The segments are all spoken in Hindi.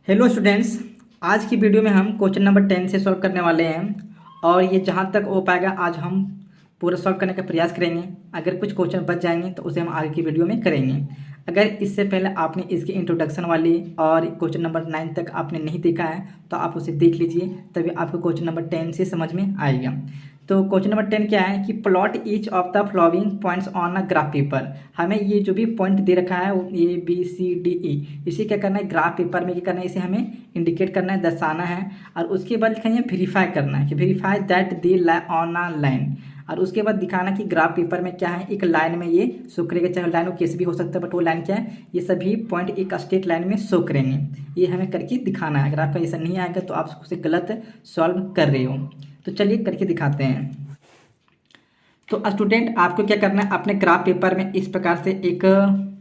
Hello students. आज की वीडियो में हम क्वेश्चन नंबर 10 से सॉल्व करने वाले हैं और ये जहाँ तक हो पाएगा आज हम पूरा सॉल्व करने का प्रयास करेंगे। अगर कुछ क्वेश्चन बच जाएंगे तो उसे हम आगे की वीडियो में करेंगे। अगर इससे पहले आपने इसकी इंट्रोडक्शन वाली और क्वेश्चन नंबर 9 तक आपने नहीं देखा है तो आप उसे देख लीजिए, तभी आपको क्वेश्चन नंबर 10 से समझ में आएगा। तो क्वेश्चन नंबर 10 क्या है कि plot each of the following points on a graph paper. हमें ये जो भी पॉइंट दे रखा है A B C D E, इसे क्या करना है, ग्राफ पेपर में क्या करना है, इसे हमें इंडिकेट करना है, दर्शाना है। और उसके बाद लिखेंगे वेरीफाई करना है कि verify that they on a line. और उसके बाद दिखाना कि ग्राफ पेपर में क्या है, एक लाइन में ये शो करेगा, चाहे लाइन वो कैसे भी हो सकता है, बट वो लाइन क्या है, ये सभी पॉइंट एक स्ट्रेट लाइन में शो करेंगे। ये हमें करके दिखाना है। अगर आपका ऐसा नहीं आएगा तो आप उसे गलत सॉल्व कर रहे हो। तो चलिए करके दिखाते हैं। तो स्टूडेंट आपको क्या करना है, अपने ग्राफ पेपर में इस प्रकार से एक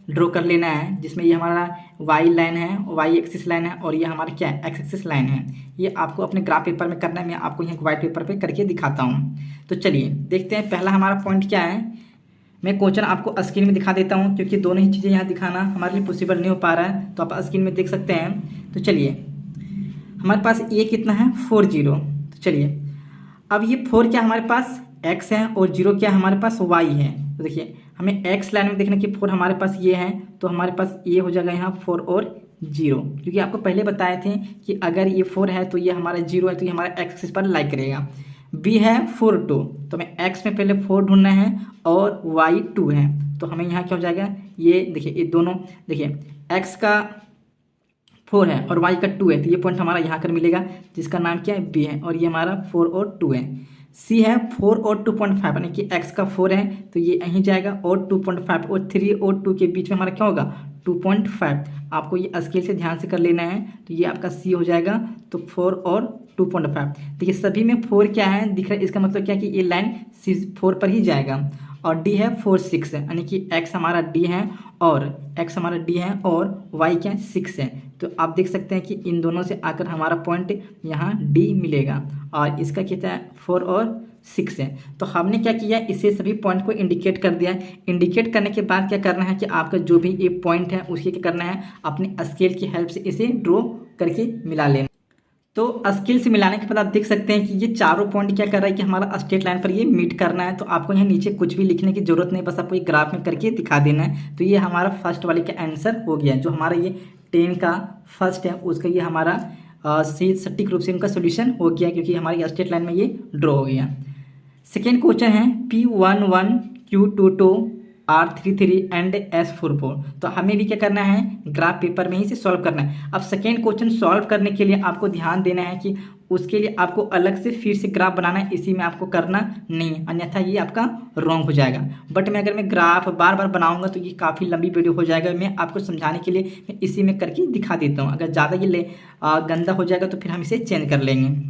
ड्रॉ कर लेना है, जिसमें ये हमारा वाई लाइन है, वाई एक्सिस लाइन है, और ये हमारा क्या है, एक्स एक्सिस लाइन है। ये आपको अपने ग्राफ पेपर में करना है। मैं आपको यहाँ व्हाइट पेपर पे करके दिखाता हूँ। तो चलिए देखते हैं पहला हमारा पॉइंट क्या है। मैं क्वेश्चन आपको स्क्रीन में दिखा देता हूँ, क्योंकि दोनों ही चीज़ें यहाँ दिखाना हमारे लिए पॉसिबल नहीं हो पा रहा है, तो आप स्क्रीन में देख सकते हैं। तो चलिए हमारे पास ये कितना है, 40। तो चलिए अब ये 4 क्या हमारे पास x है और 0 क्या हमारे पास y है। तो देखिए हमें x लाइन में देखना कि 4 हमारे पास ये है, तो हमारे पास ये हो जाएगा यहाँ 4 और 0, क्योंकि आपको पहले बताए थे कि अगर ये 4 है तो ये हमारा 0 है, तो ये हमारा x एक्सिस पर लाई करेगा। b है 4 2, तो हमें x में पहले 4 ढूंढना है और y 2 है, तो हमें यहाँ क्या हो जाएगा, ये देखिए ये दोनों देखिए x का 4 है और y का 2 है, तो ये पॉइंट हमारा यहाँ कर मिलेगा, जिसका नाम क्या है, b है, और ये हमारा 4 और 2 है। c है 4 और 2.5, यानी कि x का 4 है तो ये यहीं जाएगा, और 2.5 और 3 और 2 के बीच में हमारा क्या होगा, 2.5। आपको ये स्केल से ध्यान से कर लेना है। तो ये आपका c हो जाएगा, तो 4 और 2.5। देखिए सभी में 4 क्या है दिख रहा है, इसका मतलब क्या है कि ये लाइन C4 पर ही जाएगा। और d है 4 6 है, यानी कि x हमारा d है और x हमारा d है और y क्या है 6 है। तो आप देख सकते हैं कि इन दोनों से आकर हमारा पॉइंट यहाँ d मिलेगा, और इसका कितना है 4 और 6 है। तो हमने क्या किया, इसे सभी पॉइंट को इंडिकेट कर दिया। इंडिकेट करने के बाद क्या करना है कि आपका जो भी ये पॉइंट है उसके क्या करना है, अपने स्केल की हेल्प से इसे ड्रॉ करके मिला लेना। तो स्केल से मिलाने के बाद आप देख सकते हैं कि ये चारों पॉइंट क्या कर रहा है कि हमारा स्ट्रेट लाइन पर ये मीट करना है। तो आपको यहाँ नीचे कुछ भी लिखने की जरूरत नहीं, बस आपको ये ग्राफ में करके दिखा देना है। तो ये हमारा फर्स्ट वाले का आंसर हो गया, जो हमारा ये 10 का फर्स्ट है उसका ये हमारा सही सटीक रूप से इनका सोल्यूशन हो गया, क्योंकि हमारी स्ट्रेट लाइन में ये ड्रॉ हो गया। सेकेंड क्वेश्चन है P11 Q22 R33 and S44। तो हमें भी क्या करना है, ग्राफ पेपर में ही से सॉल्व करना है। अब सेकेंड क्वेश्चन सॉल्व करने के लिए आपको ध्यान देना है कि उसके लिए आपको अलग से फिर से ग्राफ बनाना है, इसी में आपको करना नहीं, अन्यथा ये आपका रॉन्ग हो जाएगा। बट मैं अगर मैं ग्राफ बार बार बनाऊंगा तो ये काफ़ी लंबी वीडियो हो जाएगा। मैं आपको समझाने के लिए मैं इसी में करके दिखा देता हूँ। अगर ज़्यादा ये गंदा हो जाएगा तो फिर हम इसे चेंज कर लेंगे।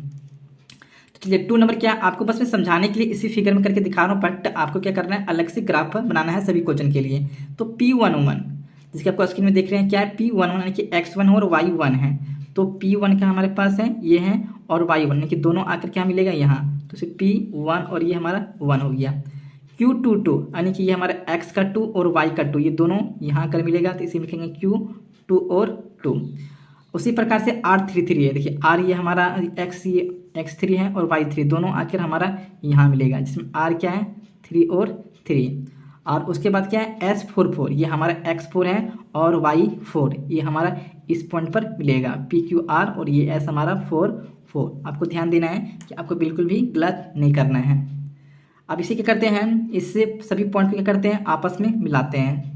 चलिए 2 नंबर क्या, आपको बस मैं समझाने के लिए इसी फिगर में करके दिखा रहा हूँ, बट आपको क्या करना है, अलग से ग्राफ बनाना है सभी क्वेश्चन के लिए। तो P11 जिसके आपको स्क्रीन में देख रहे हैं क्या है, P11 यानी कि x1 और y1 है। तो P1 क्या हमारे पास है, ये है, और y1 यानी कि दोनों आकर क्या मिलेगा यहाँ, तो सिर्फ P1 और ये हमारा 1 हो गया। Q22 यानी कि ये हमारा x का 2 और y का 2, ये दोनों यहाँ आकर मिलेगा, तो इसे लिखेंगे Q2 और 2। उसी प्रकार से R33 है, देखिए R ये हमारा ये x3 है और y3, दोनों आखिर हमारा यहाँ मिलेगा, जिसमें R क्या है 3 और 3। और उसके बाद क्या है S44, ये हमारा x4 है और y4, ये हमारा इस पॉइंट पर मिलेगा PQR, और ये S हमारा 4 4। आपको ध्यान देना है कि आपको बिल्कुल भी गलत नहीं करना है। अब इसे क्या करते हैं, इससे सभी पॉइंट को क्या करते हैं, आपस में मिलाते हैं।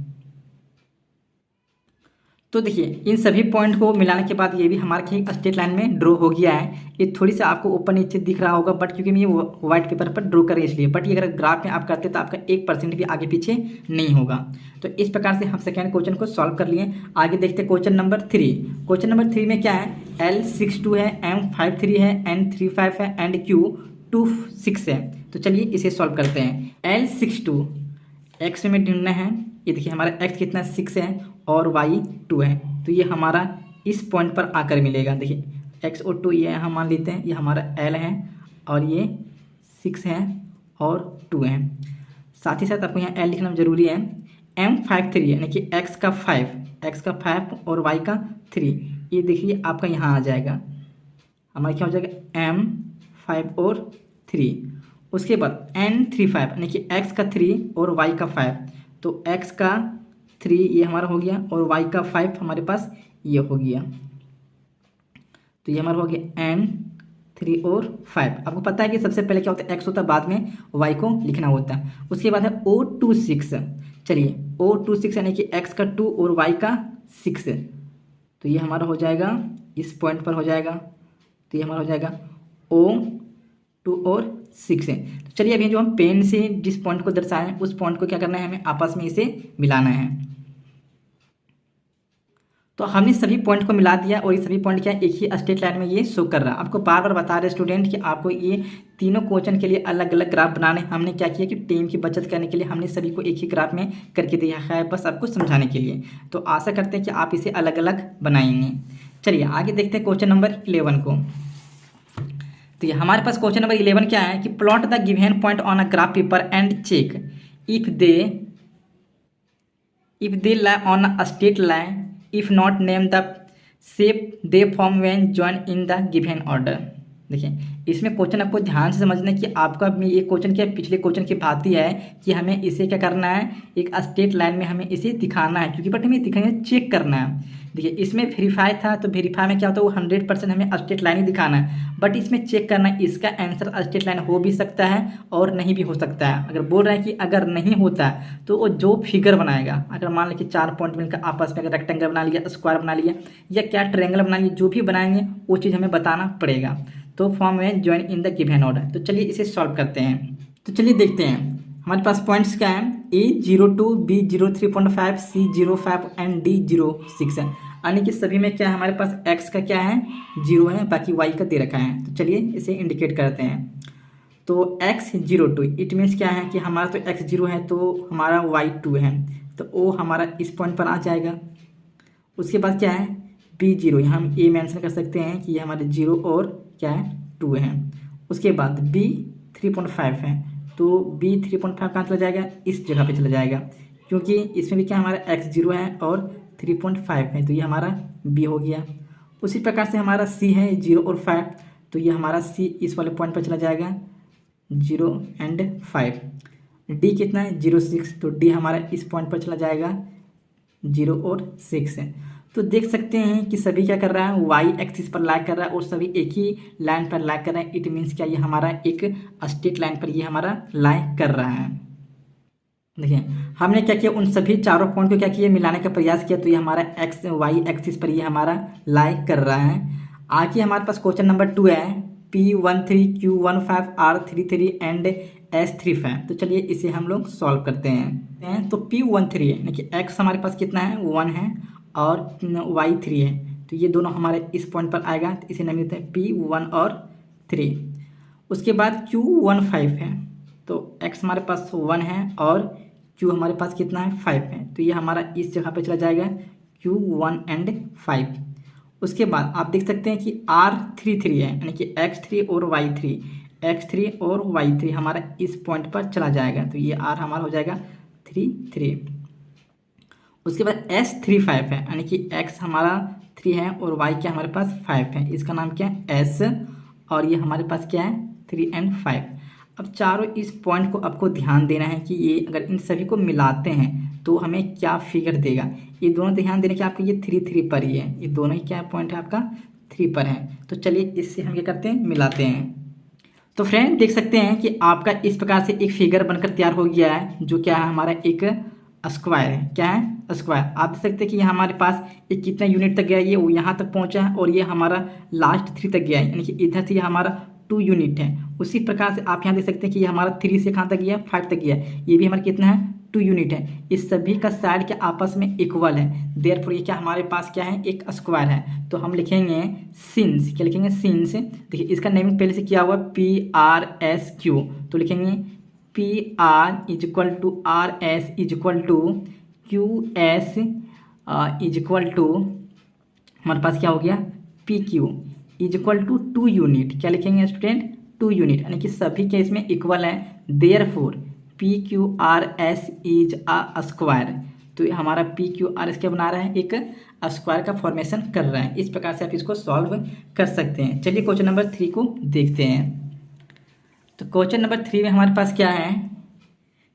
तो देखिए इन सभी पॉइंट को मिलाने के बाद ये भी हमारे स्ट्रेट लाइन में ड्रॉ हो गया है। ये थोड़ी सा आपको ऊपर नीचे दिख रहा होगा, बट क्योंकि मैं ये व्हाइट पेपर पर ड्रॉ करें इसलिए, बट ये अगर ग्राफ में आप करते तो आपका 1% भी आगे पीछे नहीं होगा। तो इस प्रकार से हम सेकेंड क्वेश्चन को सॉल्व कर लिए। आगे देखते हैं क्वेश्चन नंबर 3। क्वेश्चन नंबर 3 में क्या है, L62 है, M53 है, N35 है एंड Q26 है। तो चलिए इसे सॉल्व करते हैं। L62 एक्स में ढूंढना है, ये देखिए हमारा x कितना 6 है और y 2 है, तो ये हमारा इस पॉइंट पर आकर मिलेगा। देखिए x और 2 ये हम मान लेते हैं, ये हमारा l है और ये 6 है और 2 है। साथ ही साथ आपको यहाँ l लिखना जरूरी है। M53 यानी कि x का 5 और y का 3, ये देखिए आपका यहाँ आ जाएगा, हमारा क्या हो जाएगा m5 और 3। उसके बाद n35 यानी कि x का 3 और y का 5, तो x का 3 ये हमारा हो गया और y का 5 हमारे पास ये हो गया, तो ये हमारा हो गया n3 और 5। आपको पता है कि सबसे पहले क्या होता है, x होता है, बाद में y को लिखना होता है। उसके बाद है O26, चलिए O26 यानी कि x का 2 और y का 6, तो ये हमारा हो जाएगा इस पॉइंट पर हो जाएगा, तो ये हमारा हो जाएगा O2 और 6 है। तो चलिए अभी जो हम पेन से जिस पॉइंट को दर्शाएं उस पॉइंट को क्या करना है, हमें आपस में इसे मिलाना है। तो हमने सभी पॉइंट को मिला दिया और ये सभी पॉइंट क्या एक ही स्ट्रेट लाइन में ये शो कर रहा है। आपको बार बार बता रहे स्टूडेंट कि आपको ये तीनों क्वेश्चन के लिए अलग अलग ग्राफ बनाने। हमने क्या किया कि टाइम की बचत करने के लिए हमने सभी को एक ही ग्राफ में करके दिया है, बस आपको समझाने के लिए। तो आशा करते हैं कि आप इसे अलग अलग बनाएंगे। चलिए आगे देखते हैं क्वेश्चन नंबर 11 को। तो ये हमारे पास क्वेश्चन नंबर 11 क्या है कि plot the given point on a graph paper and check if they lie on a straight line, if not name the shape they form when joined in the given order। देखिए इसमें क्वेश्चन आपको ध्यान से समझना है कि आपका ये क्वेश्चन क्या पिछले क्वेश्चन की भांति है कि हमें इसे क्या करना है, एक स्ट्रेट लाइन में हमें इसे दिखाना है, क्योंकि बट हमें दिखाने चेक करना है। देखिए इसमें वेरीफाई था, तो वेरीफाई में क्या होता है, वो 100% हमें स्ट्रेट लाइन ही दिखाना है, बट इसमें चेक करना है इसका आंसर स्ट्रेट लाइन हो भी सकता है और नहीं भी हो सकता है। अगर बोल रहा है कि अगर नहीं होता है तो वो जो फिगर बनाएगा, अगर मान लीजिए 4 पॉइंट मिलकर आपस में अगर रेक्टेंगल बना लिया, स्क्वायर बना लिया या क्या ट्रायंगल बना लिया, जो भी बनाएंगे वो चीज़ हमें बताना पड़ेगा। तो फॉर्म में join in the given order. तो चलिए इसे सॉल्व करते हैं। तो चलिए देखते हैं हमारे पास पॉइंट्स क्या हैं, A02, B03.5, C05 and D06 है, यानी कि सभी में क्या है हमारे पास x का क्या है 0 है, बाकी y का दे रखा है। तो चलिए इसे इंडिकेट करते हैं। तो x02 इट मीन्स क्या है कि हमारा तो x 0 है तो हमारा y 2 है, तो o हमारा इस पॉइंट पर आ जाएगा। उसके बाद क्या है B0, यहाँ हम a मेंशन कर सकते हैं कि ये हमारे 0 और क्या है 2 है। उसके बाद B3.5 है, तो B3.5 कहाँ चला जाएगा, इस जगह पे चला जाएगा, क्योंकि इसमें भी क्या हमारा x 0 है और 3.5 है, तो ये हमारा B हो गया। उसी प्रकार से हमारा C है 0 और 5, तो ये हमारा C इस वाले पॉइंट पर चला जाएगा 0 एंड 5। D कितना है 0.6, तो D हमारा इस पॉइंट पर चला जाएगा 0 और 6 है। तो देख सकते हैं कि सभी क्या कर रहा है, y एक्सिस पर लाइक कर रहा है और सभी एक ही लाइन पर लाइक कर रहा है। इट मीन्स क्या ये हमारा एक स्ट्रेट लाइन पर ये हमारा लाइक कर रहा है। देखिए हमने क्या किया, उन सभी चारों पॉइंट को क्या किया, मिलाने का प्रयास किया, तो ये हमारा एक्स वाई एक्सिस पर ये हमारा लाइक कर रहा है। आगे हमारे पास क्वेश्चन नंबर 2 है P13, Q15, R33 and S35। तो चलिए इसे हम लोग सॉल्व करते हैं। तो P13 है यानी कि x हमारे पास कितना है 1 है और y 3 है, तो ये दोनों हमारे इस पॉइंट पर आएगा, तो इसे नाम देते हैं P1 और 3। उसके बाद Q15 है, तो x हमारे पास 1 है और q हमारे पास कितना है 5 है, तो ये हमारा इस जगह पे चला जाएगा Q1 एंड 5। उसके बाद आप देख सकते हैं कि R33 है यानी कि x3 और y3 और y3 हमारा इस पॉइंट पर चला जाएगा, तो ये r हमारा हो जाएगा 3। उसके बाद S35 है यानी कि x हमारा 3 है और y क्या हमारे पास 5 है, इसका नाम क्या है S, और ये हमारे पास क्या है 3 एंड 5। अब चारों इस पॉइंट को आपको ध्यान देना है कि ये अगर इन सभी को मिलाते हैं तो हमें क्या फिगर देगा। ये दोनों ध्यान देने कि आपको ये 3 पर ही है, ये दोनों ही क्या पॉइंट है आपका 3 पर है। तो चलिए इससे हम क्या करते हैं मिलाते हैं। तो फ्रेंड देख सकते हैं कि आपका इस प्रकार से एक फिगर बनकर तैयार हो गया है, जो क्या है हमारा एक स्क्वायर है। क्या है स्क्वायर। आप देख सकते हैं कि हमारे पास एक कितना यूनिट तक गया, ये वो यहाँ तक पहुँचा है और ये हमारा लास्ट 3 तक गया है, यानी कि इधर से ये हमारा 2 यूनिट है। उसी प्रकार से आप यहाँ देख सकते हैं कि ये हमारा 3 से कहाँ तक गया 5 तक गया, ये भी हमारा कितना है 2 यूनिट है। इस सभी का साइड के आपस में इक्वल है, देयरफॉर ये क्या हमारे पास क्या है एक स्क्वायर है। तो हम लिखेंगे सिंस, क्या लिखेंगे सिंस। देखिए इसका नेमिंग पहले से किया हुआ PRSQ, तो लिखेंगे PR equal to RS equal to QS equal to हमारे पास क्या हो गया PQ इक्वल टू 2 यूनिट। क्या लिखेंगे स्टूडेंट 2 यूनिट, यानी कि सभी केस में इक्वल है, therefore PQRS is a square. तो ये हमारा पी क्यू आर एस क्या बना रहा है, एक स्क्वायर का फॉर्मेशन कर रहा है। इस प्रकार से आप इसको सॉल्व कर सकते हैं। चलिए क्वेश्चन नंबर 3 को देखते हैं। तो क्वेश्चन नंबर 3 में हमारे पास क्या है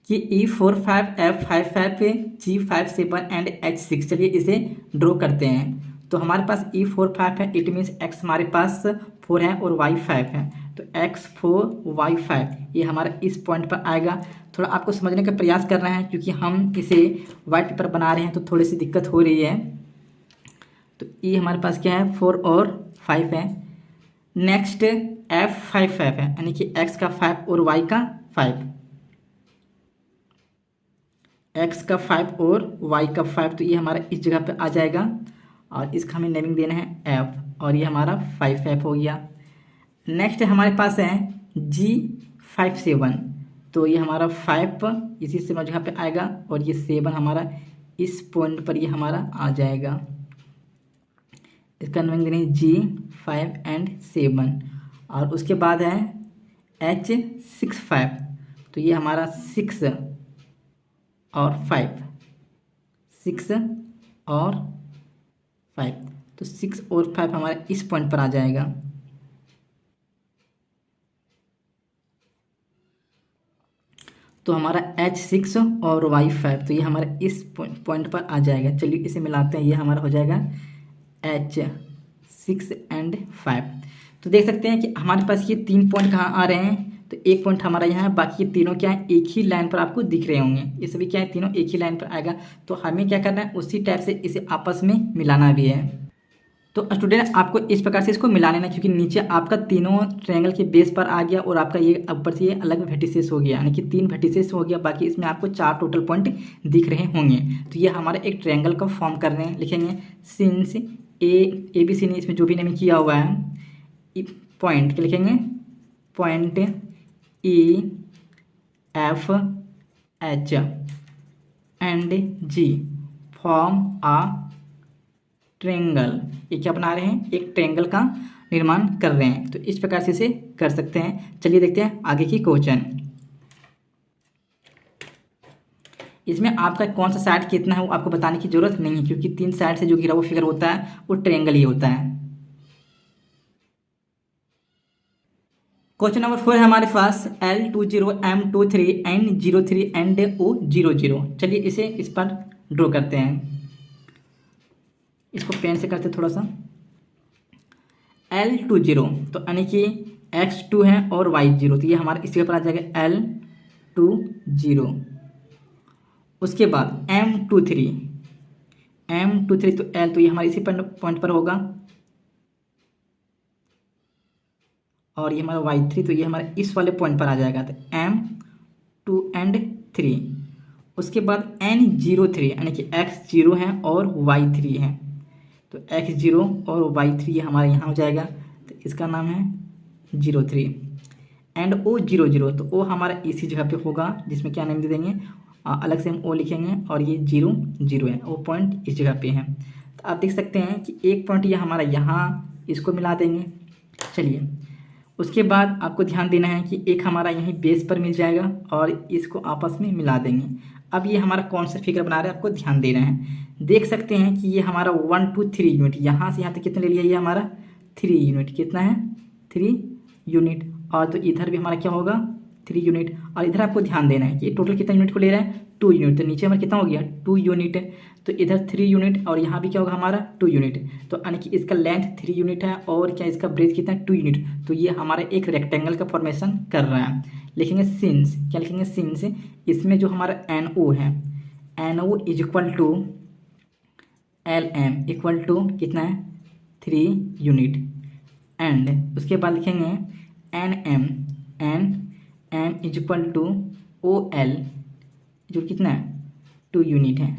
कि E45 F55 G57 and H6। चलिए इसे ड्रॉ करते हैं। तो हमारे पास E45 है, इट मीन्स x हमारे पास 4 है और y 5 है। तो x4 y 5 ये हमारा इस पॉइंट पर आएगा। थोड़ा आपको समझने का प्रयास करना है क्योंकि हम इसे वाइट पेपर बना रहे हैं तो थोड़ी सी दिक्कत हो रही है। तो ये हमारे पास क्या है, 4 और 5 है। नेक्स्ट F55 है, यानी कि x का 5 और y का 5, x का 5 और y का 5। तो ये हमारा इस जगह पे आ जाएगा और इसका हमें नेमिंग देना है f, और ये हमारा 5f हो गया। नेक्स्ट हमारे पास है G57। तो ये हमारा 5 इसी से जगह पे आएगा और ये 7 हमारा इस पॉइंट पर ये हमारा आ जाएगा। इसका नेमिंग देना है G5 एंड 7। और उसके बाद है H65। तो ये हमारा 6 और 5, 6 और 5। तो 6 और 5 हमारे इस पॉइंट पर आ जाएगा। तो हमारा H6 और Y5, तो ये हमारे इस पॉइंट पर आ जाएगा। चलिए इसे मिलाते हैं, ये हमारा हो जाएगा H6 एंड 5। तो देख सकते हैं कि हमारे पास ये 3 पॉइंट कहाँ आ रहे हैं। तो एक पॉइंट हमारा यहाँ है, बाकी ये तीनों क्या है, एक ही लाइन पर आपको दिख रहे होंगे। ये सभी क्या है, तीनों एक ही लाइन पर आएगा। तो हमें क्या करना है, उसी टाइप से इसे आपस में मिलाना भी है। तो स्टूडेंट आपको इस प्रकार से इसको मिला लेना, क्योंकि नीचे आपका तीनों ट्रायंगल के बेस पर आ गया और आपका ये ऊपर से ये अलग वर्टिसेस हो गया, यानी कि 3 वर्टिसेस हो गया। बाकी इसमें आपको 4 टोटल पॉइंट दिख रहे होंगे। तो ये हमारा एक ट्रायंगल का फॉर्म कर रहे हैं। लिखेंगे सिंस ए बी सी ने इसमें जो भी नेम किया हुआ है, पॉइंट के लिखेंगे point E F H and G form a triangle. ये क्या बना रहे हैं, एक ट्रायंगल का निर्माण कर रहे हैं। तो इस प्रकार से इसे कर सकते हैं। चलिए देखते हैं आगे की क्वेश्चन। इसमें आपका कौन सा साइड कितना है वो आपको बताने की जरूरत नहीं है, क्योंकि 3 साइड से जो घिरा हुआ फिगर होता है वो ट्रायंगल ही होता है। क्वेश्चन नंबर 4 है हमारे पास L20 M23 N03 and O00। चलिए इसे इस पर ड्रॉ करते हैं। इसको पेन से करते थोड़ा सा। L20 तो यानी कि x2 है और y0, तो ये हमारा इस जगह पर आ जाएगा L20। उसके बाद M23 तो L, तो ये हमारे इसी पॉइंट पर होगा। और ये हमारा y3, तो ये हमारे इस वाले पॉइंट पर आ जाएगा। तो M2 एंड 3। उसके बाद N03 यानी कि x0 है और y3 है। तो x0 और y3 ये हमारे यहाँ हो जाएगा। तो इसका नाम है 03। एंड O00, तो O हमारा इसी जगह पे होगा, जिसमें क्या नाम दे देंगे, अलग से हम O लिखेंगे। और ये 0 है, वो पॉइंट इस जगह पे है। तो आप देख सकते हैं कि एक पॉइंट ये हमारा यहाँ, इसको मिला देंगे। चलिए उसके बाद आपको ध्यान देना है कि एक हमारा यहीं बेस पर मिल जाएगा और इसको आपस में मिला देंगे। अब ये हमारा कौन सा फिगर बना रहा है, आपको ध्यान देना है। देख सकते हैं कि ये हमारा 1 2 3 यूनिट, यहाँ से यहाँ तक कितना ले लिया, ये हमारा 3 यूनिट। कितना है, 3 यूनिट। और तो इधर भी हमारा क्या होगा, 3 यूनिट। और इधर आपको ध्यान देना है कि ये टोटल कितना यूनिट को ले रहा है, 2 यूनिट। तो नीचे हमारा कितना हो गया, 2 यूनिट। तो इधर 3 यूनिट और यहाँ भी क्या होगा हमारा 2 यूनिट। तो यानी कि इसका लेंथ 3 यूनिट है और क्या इसका ब्रेथ कितना है, 2 यूनिट। तो ये हमारा एक रेक्टेंगल का फॉर्मेशन कर रहा है। लिखेंगे सिंस, क्या लिखेंगे, सिंस इसमें जो हमारा NO है, NO is equal to LM equal to कितना है, 3 यूनिट। एंड उसके बाद लिखेंगे NM is equal to OL जो कितना है, 2 यूनिट है।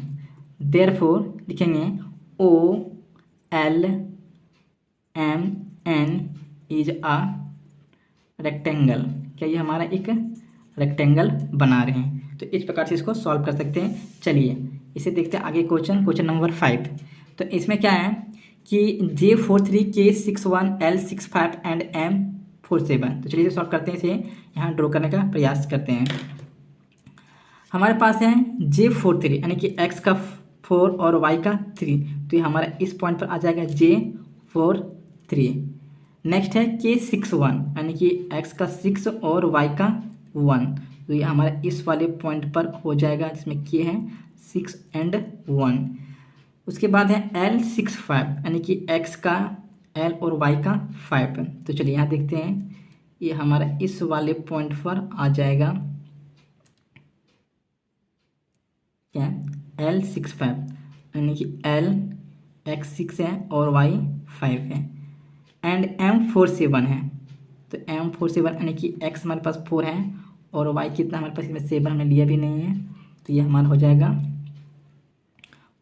देयरफॉर लिखेंगे OLMN इज अ रेक्टेंगल। क्या ये हमारा एक रेक्टेंगल बना रहे हैं। तो इस प्रकार से इसको सॉल्व कर सकते हैं। चलिए इसे देखते हैं आगे क्वेश्चन नंबर 5। तो इसमें क्या है कि J43 K61 L65 and M47। तो चलिए सॉल्व करते हैं, इसे यहाँ ड्रॉ करने का प्रयास करते हैं। हमारे पास है J4 3 यानी कि x का 4 और y का 3, तो ये हमारा इस पॉइंट पर आ जाएगा J4 3। नेक्स्ट है K6 1 यानी कि x का 6 और y का 1, तो ये हमारा इस वाले पॉइंट पर हो जाएगा जिसमें K है 6 और 1। उसके बाद है L6 5 यानी कि x का L और y का 5, तो चलिए यहाँ देखते हैं, ये हमारा इस वाले पॉइंट पर आ जाएगा क्या L6 5 यानी कि L x 6 है और y 5 है। एंड M4 7 है, तो M4 7 यानी कि x हमारे पास 4 है और y कितना हमारे पास इसमें 7 हमने लिया भी नहीं है, तो ये हमारा हो जाएगा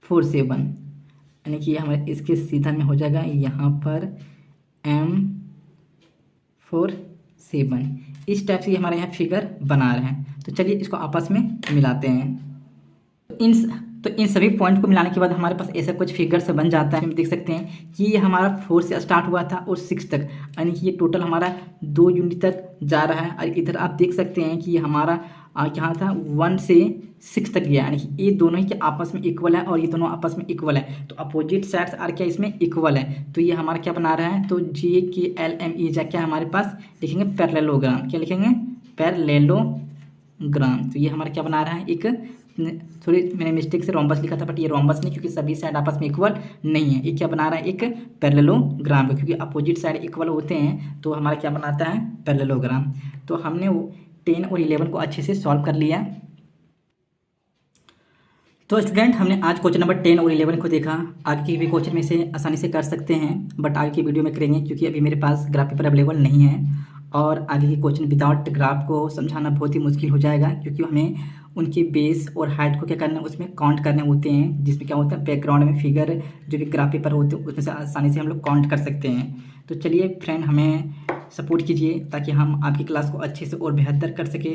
4 7 यानी कि हमारे इसके सीधा में हो जाएगा यहाँ पर M4 7। इस टाइप से हमारे यहाँ फिगर बना रहे हैं। तो चलिए इसको आपस में मिलाते हैं। तो इन सभी पॉइंट को मिलाने के बाद हमारे पास ऐसा कुछ फिगर से बन जाता है। हम देख सकते हैं कि ये हमारा 4 से स्टार्ट हुआ था और 6 तक, यानी कि ये टोटल हमारा 2 यूनिट तक जा रहा है। और इधर आप देख सकते हैं कि ये हमारा यहाँ था 1 से 6 तक गया, यानी कि ये दोनों ही के आपस में इक्वल है और ये दोनों आपस में इक्वल है, तो अपोजिट साइड्स आर क्या इसमें इक्वल है। तो ये हमारा क्या बना रहा है, तो JKLME जाके हमारे पास लिखेंगे पैरेललोग्राम। क्या लिखेंगे, पैरेललोग्राम। तो ये हमारा क्या बना रहा है, एक थोड़ी मैंने मिस्टेक से रोम्बस लिखा था, बट ये रोम्बस नहीं, क्योंकि सभी साइड आपस में इक्वल नहीं है। ये क्या बना रहा है, एक पैरेललोग्राम, क्योंकि अपोजिट साइड इक्वल होते हैं तो हमारा क्या बनाता है, पैरेललोग्राम। तो हमने वो 10 और 11 को अच्छे से सॉल्व कर लिया। तो स्टूडेंट, हमने आज क्वेश्चन नंबर 10 और 11 को देखा। आगे की भी क्वेश्चन में से आसानी से कर सकते हैं, बट आगे की वीडियो में करेंगे क्योंकि अभी मेरे पास ग्राफ पेपर अवेलेबल नहीं है और आगे की क्वेश्चन विदाउट ग्राफ को समझाना बहुत ही मुश्किल हो जाएगा, क्योंकि हमें उनके बेस और हाइट को क्या करना है, उसमें काउंट करने होते हैं, जिसमें क्या होता है बैकग्राउंड में फिगर जो भी ग्राफ पेपर होते हैं उसमें से आसानी से हम लोग काउंट कर सकते हैं। तो चलिए फ्रेंड, हमें सपोर्ट कीजिए ताकि हम आपकी क्लास को अच्छे से और बेहतर कर सके।